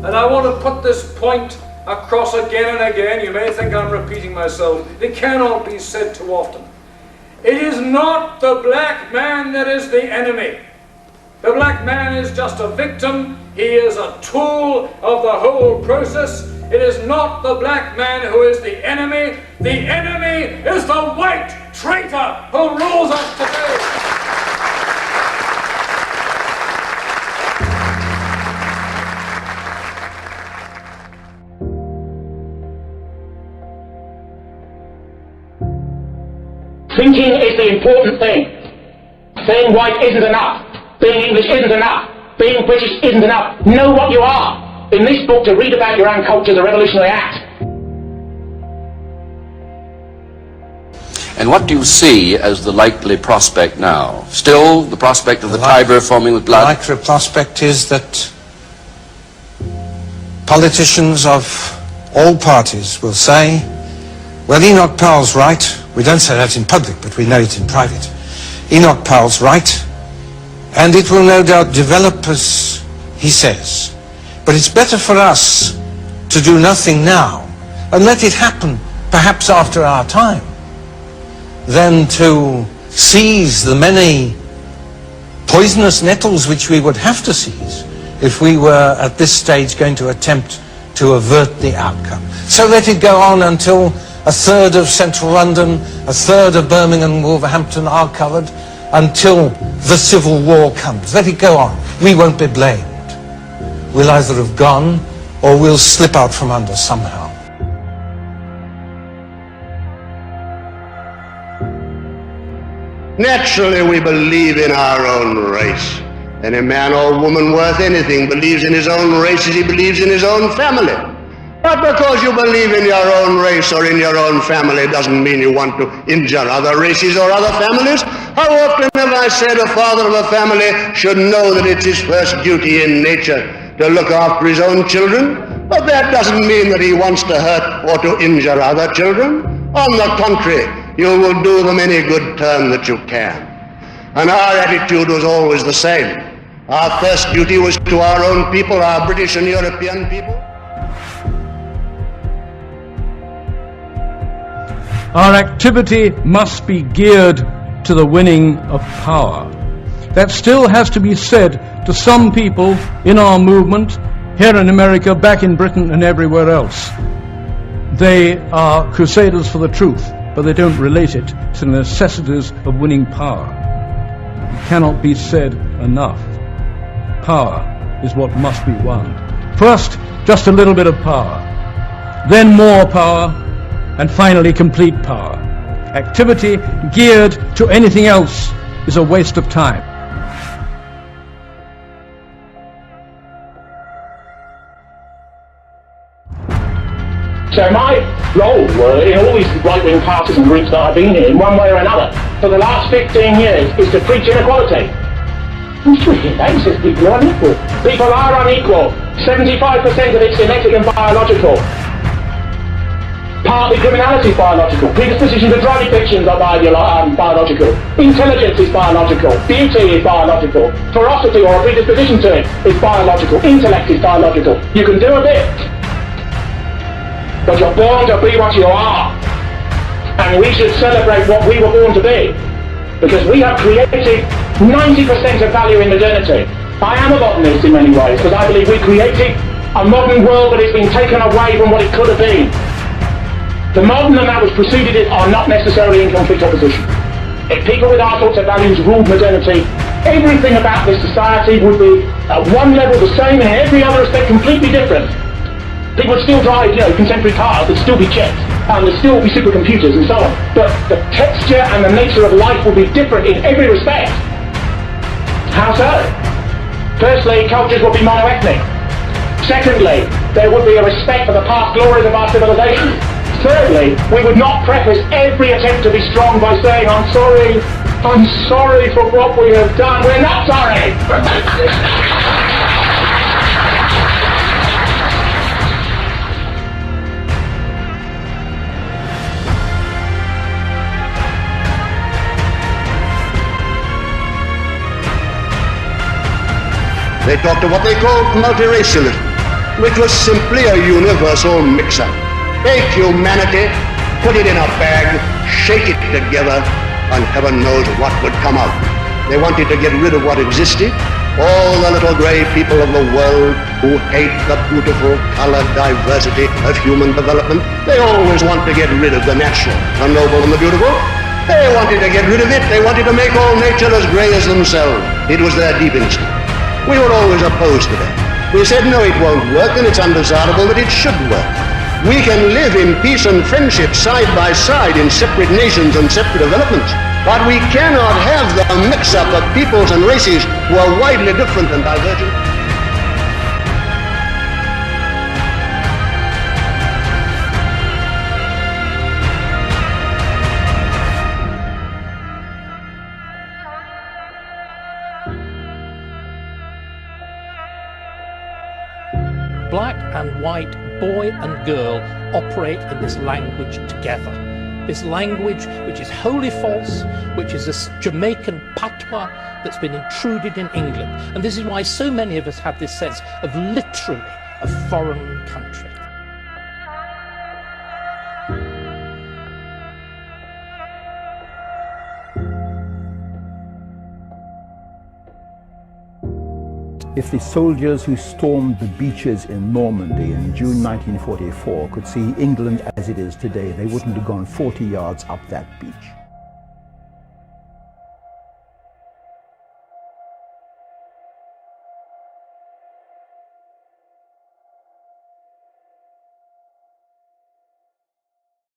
And I want to put this point across again and again. You may think I'm repeating myself. It cannot be said too often. It is not the black man that is the enemy. The black man is just a victim. He is a tool of the whole process. It is not the black man who is the enemy. The enemy is the white traitor who rules us today. Thinking is the important thing. Being white isn't enough. Being English isn't enough. Being British isn't enough. Know what you are. In this book, to read about your own culture is a revolutionary act. And what do you see as the likely prospect now? Still the prospect of the Tiber foaming with blood? The likely prospect is that politicians of all parties will say, well, Enoch Powell's right. We don't say that in public, but we know it in private. Enoch Powell's right, and it will no doubt develop as he says. But it's better for us to do nothing now and let it happen perhaps after our time than to seize the many poisonous nettles which we would have to seize if we were at this stage going to attempt to avert the outcome. So let it go on until a third of central London, a third of Birmingham and Wolverhampton are covered, until the civil war comes. Let it go on. We won't be blamed. We'll either have gone or we'll slip out from under somehow. Naturally, we believe in our own race. Any man or woman worth anything believes in his own race as he believes in his own family. But because you believe in your own race or in your own family doesn't mean you want to injure other races or other families. How often have I said a father of a family should know that it's his first duty in nature to look after his own children? But that doesn't mean that he wants to hurt or to injure other children. On the contrary, you will do them any good turn that you can. And our attitude was always the same. Our first duty was to our own people, our British and European people. Our activity must be geared to the winning of power. That still has to be said to some people in our movement, here in America, back in Britain and everywhere else. They are crusaders for the truth, but they don't relate it to the necessities of winning power. It cannot be said enough. Power is what must be won. First, just a little bit of power, then more power, and finally complete power. Activity geared to anything else is a waste of time. So my role in all these right-wing parties and groups that I've been in one way or another, for the last 15 years, is to preach inequality. He says people are unequal. People are unequal. 75% of it's genetic and biological. Partly criminality is biological. Predisposition to drug addictions are biological. Intelligence is biological. Beauty is biological. Ferocity or a predisposition to it is biological. Intellect is biological. You can do a bit, but you're born to be what you are. And we should celebrate what we were born to be, because we have created 90% of value in modernity. I am a modernist in many ways, because I believe we created a modern world that has been taken away from what it could have been. The modern and that which preceded it are not necessarily in complete opposition. If people with our sorts of values ruled modernity, everything about this society would be at one level the same and in every other respect completely different. People would still drive, contemporary cars, there'd still be jets, and there'd still be supercomputers and so on. But the texture and the nature of life would be different in every respect. How so? Firstly, cultures would be monoethnic. Secondly, there would be a respect for the past glories of our civilization. Thirdly, we would not preface every attempt to be strong by saying, I'm sorry for what we have done. We're not sorry! They talked of what they called multiracialism. which was simply a universal mix-up. Take humanity, put it in a bag, shake it together, and heaven knows what would come out. They wanted to get rid of what existed. All the little gray people of the world who hate the beautiful colored diversity of human development, they always want to get rid of the natural, the noble and the beautiful. They wanted to get rid of it. They wanted to make all nature as gray as themselves. It was their deep instinct. We were always opposed to that. We said, no, it won't work, and it's undesirable, but it should work. We can live in peace and friendship side by side in separate nations and separate developments. But we cannot have the mix-up of peoples and races who are widely different and divergent. Black and white, boy and girl operate in this language together. This language which is wholly false, which is a Jamaican patois that's been intruded in England. And this is why so many of us have this sense of literally a foreign country. If the soldiers who stormed the beaches in Normandy in June 1944 could see England as it is today, they wouldn't have gone 40 yards up that beach.